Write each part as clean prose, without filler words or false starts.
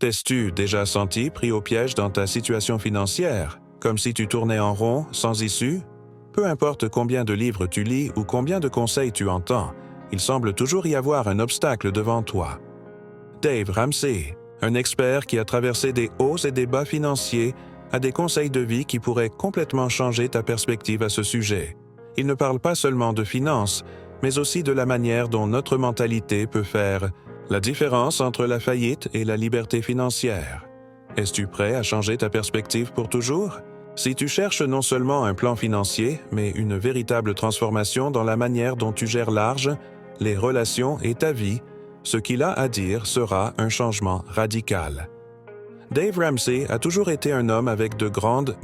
T'es-tu déjà senti pris au piège dans ta situation financière, comme si tu tournais en rond, sans issue? Peu importe combien de livres tu lis ou combien de conseils tu entends, il semble toujours y avoir un obstacle devant toi. Dave Ramsey, un expert qui a traversé des hauts et des bas financiers, a des conseils de vie qui pourraient complètement changer ta perspective à ce sujet. Il ne parle pas seulement de finances, mais aussi de la manière dont notre mentalité peut faire la différence entre la faillite et la liberté financière. Es-tu prêt à changer ta perspective pour toujours? Si tu cherches non seulement un plan financier, mais une véritable transformation dans la manière dont tu gères l'argent, les relations et ta vie, ce qu'il a à dire sera un changement radical. Dave Ramsey a toujours été un homme avec de grandes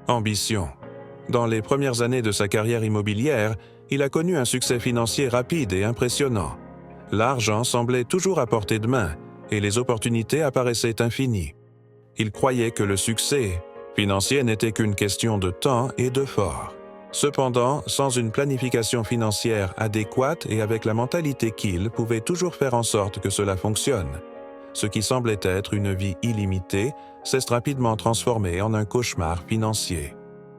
ambitions. Dans les premières années de sa carrière immobilière, il a connu un succès financier rapide et impressionnant. L'argent semblait toujours à portée de main et les opportunités apparaissaient infinies. Il croyait que le succès financier n'était qu'une question de temps et d'effort. Cependant, sans une planification financière adéquate et avec la mentalité qu'il pouvait toujours faire en sorte que cela fonctionne, ce qui semblait être une vie illimitée s'est rapidement transformé en un cauchemar financier.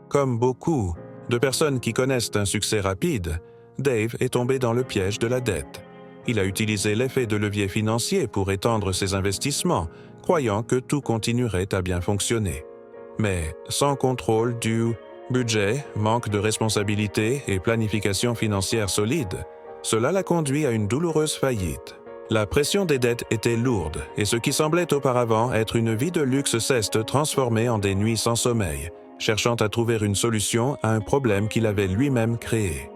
Comme beaucoup de personnes qui connaissent un succès rapide, Dave est tombé dans le piège de la dette. Il a utilisé l'effet de levier financier pour étendre ses investissements, croyant que tout continuerait à bien fonctionner. Mais sans contrôle du budget, manque de responsabilité et planification financière solide, cela l'a conduit à une douloureuse faillite. La pression des dettes était lourde et ce qui semblait auparavant être une vie de luxe s'est transformé en des nuits sans sommeil, cherchant à trouver une solution à un problème qu'il avait lui-même créé.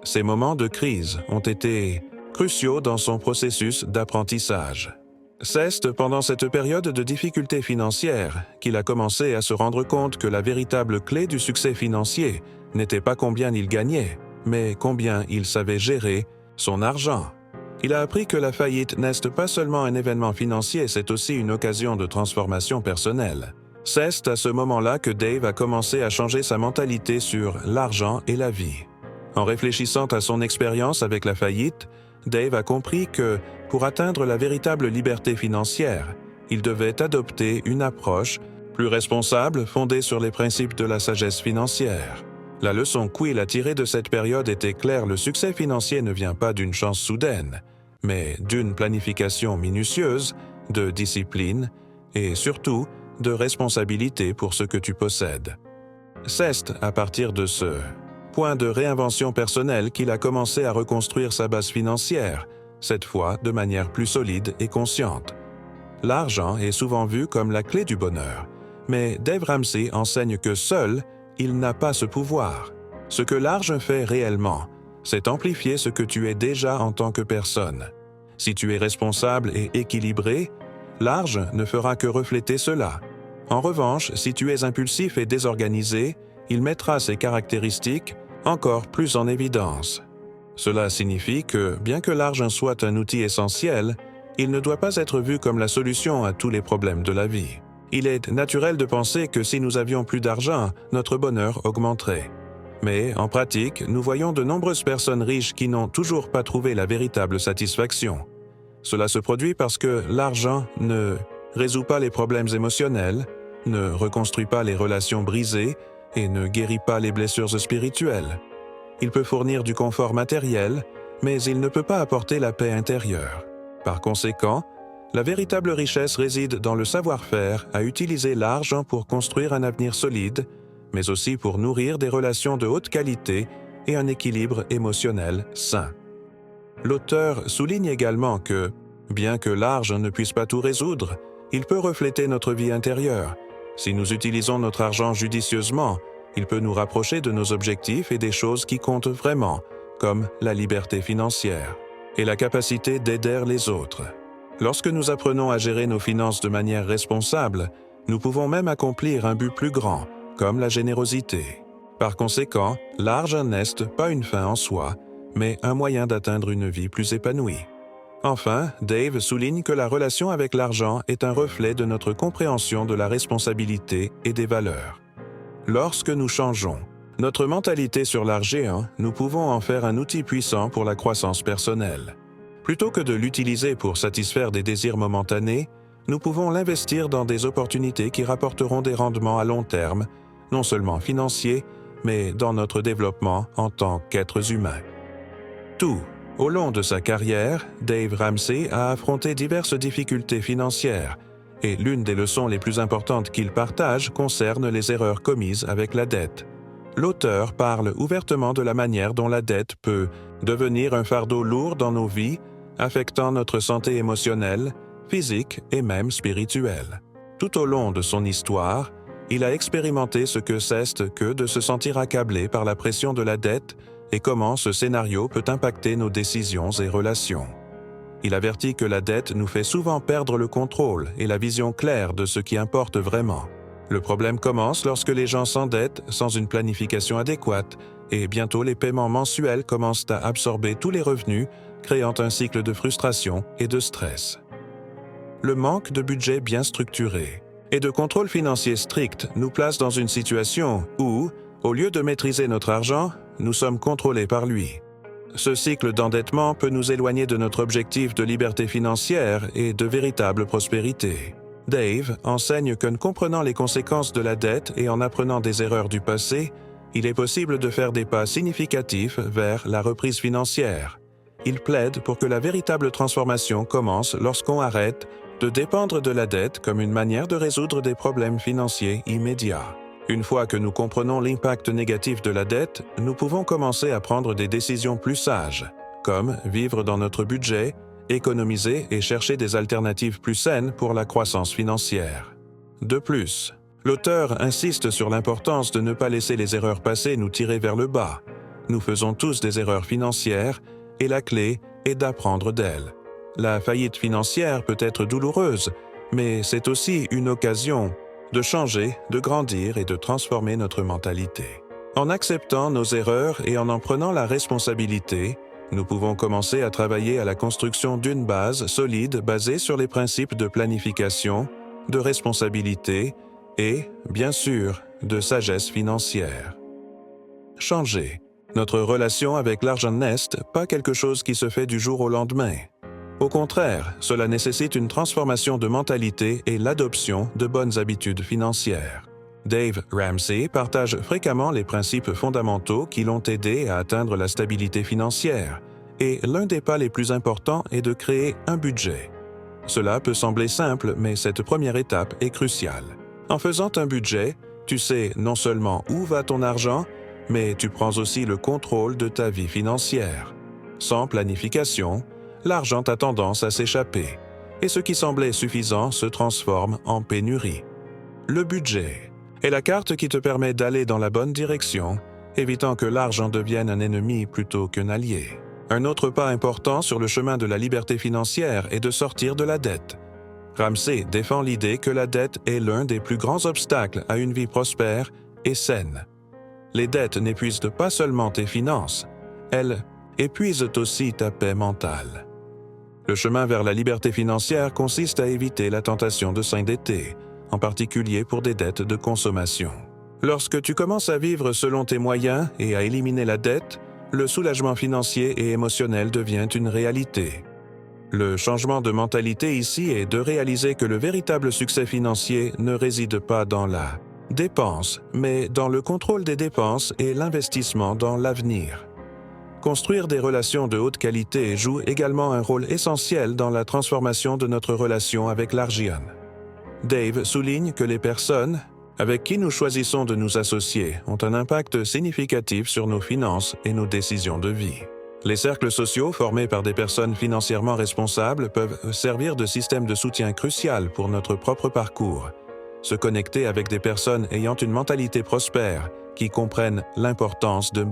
Ces moments de crise ont été cruciaux dans son processus d'apprentissage. C'est pendant cette période de difficultés financières qu'il a commencé à se rendre compte que la véritable clé du succès financier n'était pas combien il gagnait, mais combien il savait gérer son argent. Il a appris que la faillite n'est pas seulement un événement financier, c'est aussi une occasion de transformation personnelle. C'est à ce moment-là que Dave a commencé à changer sa mentalité sur l'argent et la vie. En réfléchissant à son expérience avec la faillite, Dave a compris que, pour atteindre la véritable liberté financière, il devait adopter une approche plus responsable fondée sur les principes de la sagesse financière. La leçon qu'il a tirée de cette période était claire, le succès financier ne vient pas d'une chance soudaine, mais d'une planification minutieuse, de discipline et surtout de responsabilité pour ce que tu possèdes. C'est à partir de ce point de réinvention personnelle qu'il a commencé à reconstruire sa base financière, cette fois de manière plus solide et consciente. L'argent est souvent vu comme la clé du bonheur, mais Dave Ramsey enseigne que seul, il n'a pas ce pouvoir. Ce que l'argent fait réellement, c'est amplifier ce que tu es déjà en tant que personne. Si tu es responsable et équilibré, l'argent ne fera que refléter cela. En revanche, si tu es impulsif et désorganisé, il mettra ses caractéristiques encore plus en évidence. Cela signifie que, bien que l'argent soit un outil essentiel, il ne doit pas être vu comme la solution à tous les problèmes de la vie. Il est naturel de penser que si nous avions plus d'argent, notre bonheur augmenterait. Mais, en pratique, nous voyons de nombreuses personnes riches qui n'ont toujours pas trouvé la véritable satisfaction. Cela se produit parce que l'argent ne résout pas les problèmes émotionnels, ne reconstruit pas les relations brisées et ne guérit pas les blessures spirituelles. Il peut fournir du confort matériel, mais il ne peut pas apporter la paix intérieure. Par conséquent, la véritable richesse réside dans le savoir-faire à utiliser l'argent pour construire un avenir solide, mais aussi pour nourrir des relations de haute qualité et un équilibre émotionnel sain. L'auteur souligne également que, bien que l'argent ne puisse pas tout résoudre, il peut refléter notre vie intérieure. Si nous utilisons notre argent judicieusement, il peut nous rapprocher de nos objectifs et des choses qui comptent vraiment, comme la liberté financière et la capacité d'aider les autres. Lorsque nous apprenons à gérer nos finances de manière responsable, nous pouvons même accomplir un but plus grand, comme la générosité. Par conséquent, l'argent n'est pas une fin en soi, mais un moyen d'atteindre une vie plus épanouie. Enfin, Dave souligne que la relation avec l'argent est un reflet de notre compréhension de la responsabilité et des valeurs. Lorsque nous changeons notre mentalité sur l'argent, nous pouvons en faire un outil puissant pour la croissance personnelle. Plutôt que de l'utiliser pour satisfaire des désirs momentanés, nous pouvons l'investir dans des opportunités qui rapporteront des rendements à long terme, non seulement financiers, mais dans notre développement en tant qu'êtres humains. Tout au long de sa carrière, Dave Ramsey a affronté diverses difficultés financières, et l'une des leçons les plus importantes qu'il partage concerne les erreurs commises avec la dette. L'auteur parle ouvertement de la manière dont la dette peut devenir un fardeau lourd dans nos vies, affectant notre santé émotionnelle, physique et même spirituelle. Tout au long de son histoire, il a expérimenté ce que c'est que de se sentir accablé par la pression de la dette et comment ce scénario peut impacter nos décisions et relations. Il avertit que la dette nous fait souvent perdre le contrôle et la vision claire de ce qui importe vraiment. Le problème commence lorsque les gens s'endettent sans une planification adéquate et bientôt les paiements mensuels commencent à absorber tous les revenus, créant un cycle de frustration et de stress. Le manque de budget bien structuré et de contrôle financier strict nous place dans une situation où, au lieu de maîtriser notre argent, nous sommes contrôlés par lui. Ce cycle d'endettement peut nous éloigner de notre objectif de liberté financière et de véritable prospérité. Dave enseigne qu'en comprenant les conséquences de la dette et en apprenant des erreurs du passé, il est possible de faire des pas significatifs vers la reprise financière. Il plaide pour que la véritable transformation commence lorsqu'on arrête de dépendre de la dette comme une manière de résoudre des problèmes financiers immédiats. Une fois que nous comprenons l'impact négatif de la dette, nous pouvons commencer à prendre des décisions plus sages, comme vivre dans notre budget, économiser et chercher des alternatives plus saines pour la croissance financière. De plus, l'auteur insiste sur l'importance de ne pas laisser les erreurs passées nous tirer vers le bas. Nous faisons tous des erreurs financières et la clé est d'apprendre d'elles. La faillite financière peut être douloureuse, mais c'est aussi une occasion de changer, de grandir et de transformer notre mentalité. En acceptant nos erreurs et en prenant la responsabilité, nous pouvons commencer à travailler à la construction d'une base solide basée sur les principes de planification, de responsabilité et, bien sûr, de sagesse financière. Changer. Notre relation avec l'argent n'est pas quelque chose qui se fait du jour au lendemain. Au contraire, cela nécessite une transformation de mentalité et l'adoption de bonnes habitudes financières. Dave Ramsey partage fréquemment les principes fondamentaux qui l'ont aidé à atteindre la stabilité financière, et l'un des pas les plus importants est de créer un budget. Cela peut sembler simple, mais cette première étape est cruciale. En faisant un budget, tu sais non seulement où va ton argent, mais tu prends aussi le contrôle de ta vie financière. Sans planification, l'argent a tendance à s'échapper, et ce qui semblait suffisant se transforme en pénurie. Le budget est la carte qui te permet d'aller dans la bonne direction, évitant que l'argent devienne un ennemi plutôt qu'un allié. Un autre pas important sur le chemin de la liberté financière est de sortir de la dette. Ramsey défend l'idée que la dette est l'un des plus grands obstacles à une vie prospère et saine. Les dettes n'épuisent pas seulement tes finances, elles épuisent aussi ta paix mentale. Le chemin vers la liberté financière consiste à éviter la tentation de s'endetter, en particulier pour des dettes de consommation. Lorsque tu commences à vivre selon tes moyens et à éliminer la dette, le soulagement financier et émotionnel devient une réalité. Le changement de mentalité ici est de réaliser que le véritable succès financier ne réside pas dans la dépense, mais dans le contrôle des dépenses et l'investissement dans l'avenir. Construire des relations de haute qualité joue également un rôle essentiel dans la transformation de notre relation avec l'argent. Dave souligne que les personnes avec qui nous choisissons de nous associer ont un impact significatif sur nos finances et nos décisions de vie. Les cercles sociaux formés par des personnes financièrement responsables peuvent servir de système de soutien crucial pour notre propre parcours. Se connecter avec des personnes ayant une mentalité prospère qui comprennent l'importance de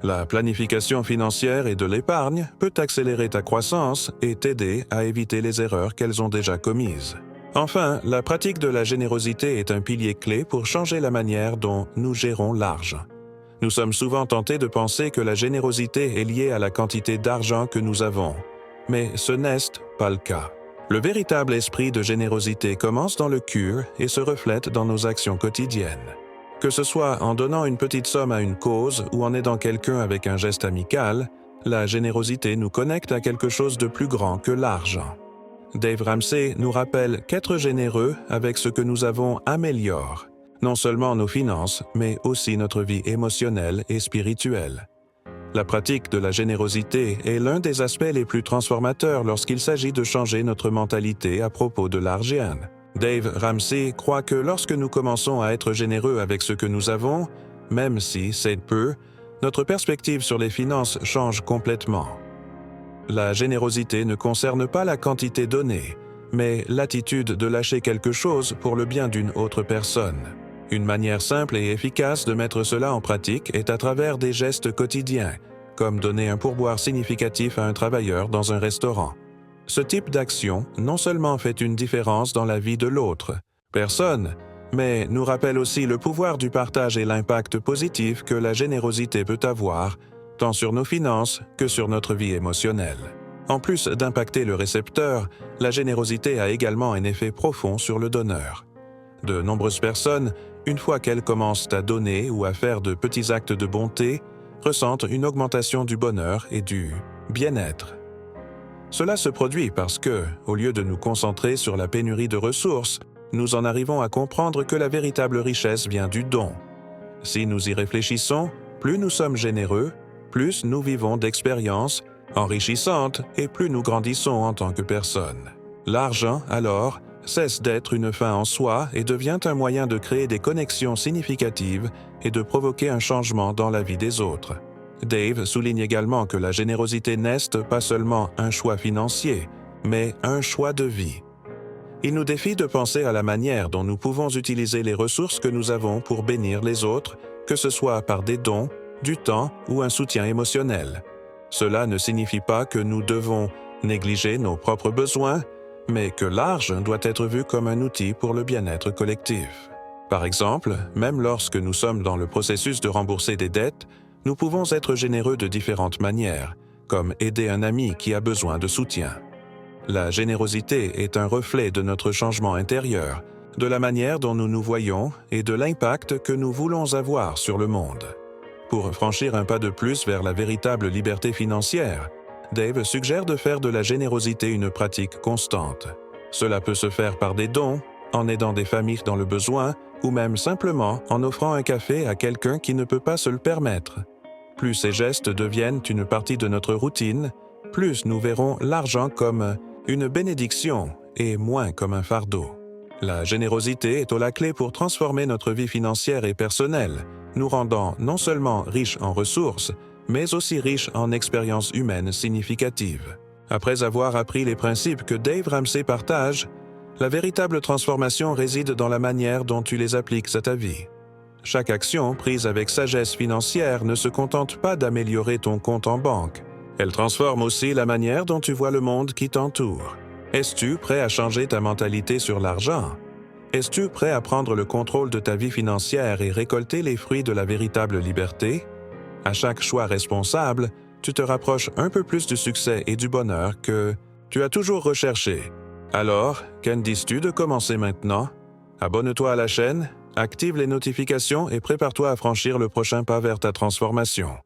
la planification financière et de l'épargne peut accélérer ta croissance et t'aider à éviter les erreurs qu'elles ont déjà commises. Enfin, la pratique de la générosité est un pilier clé pour changer la manière dont nous gérons l'argent. Nous sommes souvent tentés de penser que la générosité est liée à la quantité d'argent que nous avons, mais ce n'est pas le cas. Le véritable esprit de générosité commence dans le cœur et se reflète dans nos actions quotidiennes. Que ce soit en donnant une petite somme à une cause ou en aidant quelqu'un avec un geste amical, la générosité nous connecte à quelque chose de plus grand que l'argent. Dave Ramsey nous rappelle qu'être généreux avec ce que nous avons améliore non seulement nos finances, mais aussi notre vie émotionnelle et spirituelle. La pratique de la générosité est l'un des aspects les plus transformateurs lorsqu'il s'agit de changer notre mentalité à propos de l'argent. Dave Ramsey croit que lorsque nous commençons à être généreux avec ce que nous avons, même si c'est peu, notre perspective sur les finances change complètement. La générosité ne concerne pas la quantité donnée, mais l'attitude de lâcher quelque chose pour le bien d'une autre personne. Une manière simple et efficace de mettre cela en pratique est à travers des gestes quotidiens, comme donner un pourboire significatif à un travailleur dans un restaurant. Ce type d'action non seulement fait une différence dans la vie de l'autre personne, mais nous rappelle aussi le pouvoir du partage et l'impact positif que la générosité peut avoir, tant sur nos finances que sur notre vie émotionnelle. En plus d'impacter le récepteur, la générosité a également un effet profond sur le donneur. De nombreuses personnes, une fois qu'elles commencent à donner ou à faire de petits actes de bonté, ressentent une augmentation du bonheur et du bien-être. Cela se produit parce que, au lieu de nous concentrer sur la pénurie de ressources, nous en arrivons à comprendre que la véritable richesse vient du don. Si nous y réfléchissons, plus nous sommes généreux, plus nous vivons d'expériences enrichissantes et plus nous grandissons en tant que personne. L'argent, alors, cesse d'être une fin en soi et devient un moyen de créer des connexions significatives et de provoquer un changement dans la vie des autres. Dave souligne également que la générosité n'est pas seulement un choix financier, mais un choix de vie. Il nous défie de penser à la manière dont nous pouvons utiliser les ressources que nous avons pour bénir les autres, que ce soit par des dons, du temps ou un soutien émotionnel. Cela ne signifie pas que nous devons négliger nos propres besoins, mais que l'argent doit être vu comme un outil pour le bien-être collectif. Par exemple, même lorsque nous sommes dans le processus de rembourser des dettes, nous pouvons être généreux de différentes manières, comme aider un ami qui a besoin de soutien. La générosité est un reflet de notre changement intérieur, de la manière dont nous nous voyons et de l'impact que nous voulons avoir sur le monde. Pour franchir un pas de plus vers la véritable liberté financière, Dave suggère de faire de la générosité une pratique constante. Cela peut se faire par des dons, en aidant des familles dans le besoin, ou même simplement en offrant un café à quelqu'un qui ne peut pas se le permettre. Plus ces gestes deviennent une partie de notre routine, plus nous verrons l'argent comme une bénédiction et moins comme un fardeau. La générosité est la clé pour transformer notre vie financière et personnelle, nous rendant non seulement riches en ressources, mais aussi riches en expériences humaines significatives. Après avoir appris les principes que Dave Ramsey partage, la véritable transformation réside dans la manière dont tu les appliques à ta vie. Chaque action prise avec sagesse financière ne se contente pas d'améliorer ton compte en banque. Elle transforme aussi la manière dont tu vois le monde qui t'entoure. Es-tu prêt à changer ta mentalité sur l'argent? Es-tu prêt à prendre le contrôle de ta vie financière et récolter les fruits de la véritable liberté? À chaque choix responsable, tu te rapproches un peu plus du succès et du bonheur que tu as toujours recherché. Alors, qu'en dis-tu de commencer maintenant? Abonne-toi à la chaîne, active les notifications et prépare-toi à franchir le prochain pas vers ta transformation.